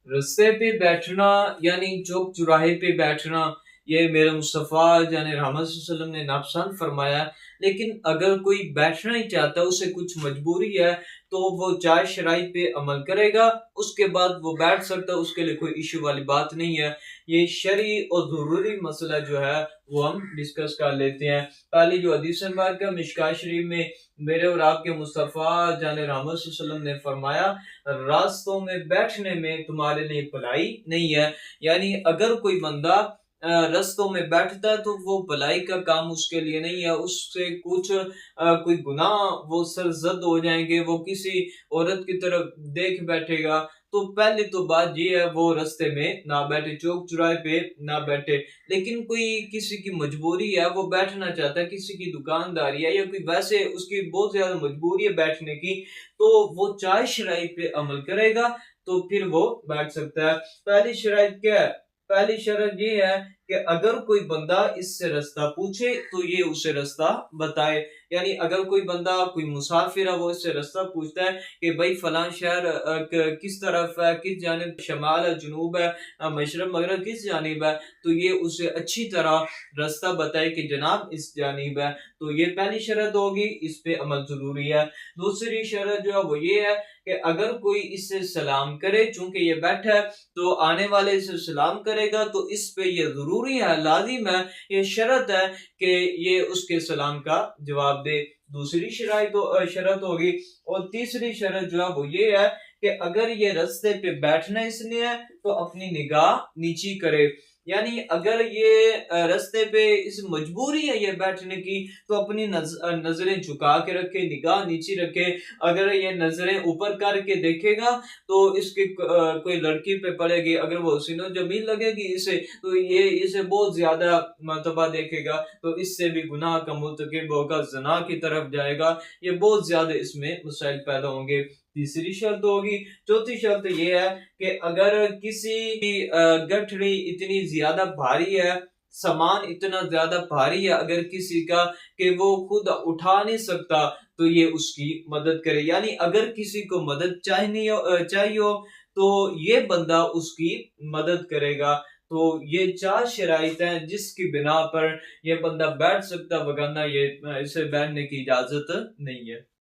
रस्ते पे बैठना यानी चौक चौराहे पे बैठना, ये मेरे मुस्तफ़ा जान रहमत सल्लल्लाहु अलैहि वसल्लम ने नापसंद फरमाया। लेकिन अगर कोई बैठना ही चाहता है, उसे कुछ मजबूरी है, तो वो चार शराइत पे अमल करेगा, उसके बाद वो बैठ सकता है, उसके लिए कोई इशू वाली बात नहीं है। ये शरई और ज़रूरी मसला जो है वो हम डिस्कस कर लेते हैं। पहली जो हदीस मुबारक है मिशकात शरीफ में, मेरे और आपके मुस्तफ़ा जान रहमत सल्लल्लाहु अलैहि वसल्लम ने फरमाया, रास्तों में बैठने में तुम्हारे लिए भलाई नहीं है। यानी अगर कोई बंदा रस्तों में बैठता है तो वो भलाई का काम उसके लिए नहीं है, उससे कुछ कोई गुनाह वो सरजद हो जाएंगे, वो किसी औरत की तरफ देख बैठेगा। तो पहले तो बात ये है वो रास्ते में ना बैठे, चौक चौराहे पे ना बैठे। लेकिन कोई किसी की मजबूरी है, वो बैठना चाहता है, किसी की दुकानदारी है या कोई वैसे उसकी बहुत ज्यादा मजबूरी है बैठने की, तो वो चार शराइत पे अमल करेगा, तो फिर वो बैठ सकता है। पहली शराइत क्या है? पहली शर्त ये है कि अगर कोई बंदा इससे रास्ता पूछे तो ये उसे रास्ता बताए। यानी अगर कोई बंदा कोई मुसाफिर है, वो इससे रास्ता पूछता है कि भाई फलां शहर किस तरफ है, किस जानिब शमाल है, जुनूब है, मशरक मगरब किस जानिब है, तो ये उसे अच्छी तरह रास्ता बताए कि जनाब इस जानिब है। तो ये पहली शर्त होगी, इस पे अमल जरूरी है। दूसरी शर्त जो है वो ये है कि अगर कोई इससे सलाम करे, चूंकि ये बैठा है तो आने वाले से सलाम करेगा, तो इस पे ये जरूरी है, लाजिम है, ये शर्त है कि ये उसके सलाम का जवाब दे। दूसरी शरत होगी। और तीसरी शरत जो है वो ये है कि अगर ये रास्ते पे बैठना इसलिए है तो अपनी निगाह नीची करे। यानी अगर ये रास्ते पे इस मजबूरी है ये बैठने की, तो अपनी नजरें झुका के रखे, निगाह नीची रखे। अगर ये नजरें ऊपर करके देखेगा तो इसकी कोई लड़की पे पड़ेगी, अगर वो हसीनो जमील लगेगी इसे, तो ये इसे बहुत ज्यादा मर्तबा देखेगा, तो इससे भी गुनाह का मुर्तकिब होगा, ज़ना की तरफ जाएगा। ये बहुत ज्यादा इसमें मसाइल पैदा होंगे। तीसरी शर्त होगी। चौथी शर्त ये है कि अगर किसी की गठड़ी इतनी ज्यादा भारी है, सामान इतना ज्यादा भारी है अगर किसी का, कि वो खुद उठा नहीं सकता, तो ये उसकी मदद करे। यानी अगर किसी को मदद चाहिए हो तो ये बंदा उसकी मदद करेगा। तो ये चार शराइत हैं जिसकी बिना पर ये बंदा बैठ सकता, वगरना ये इसे बैठने की इजाजत नहीं है।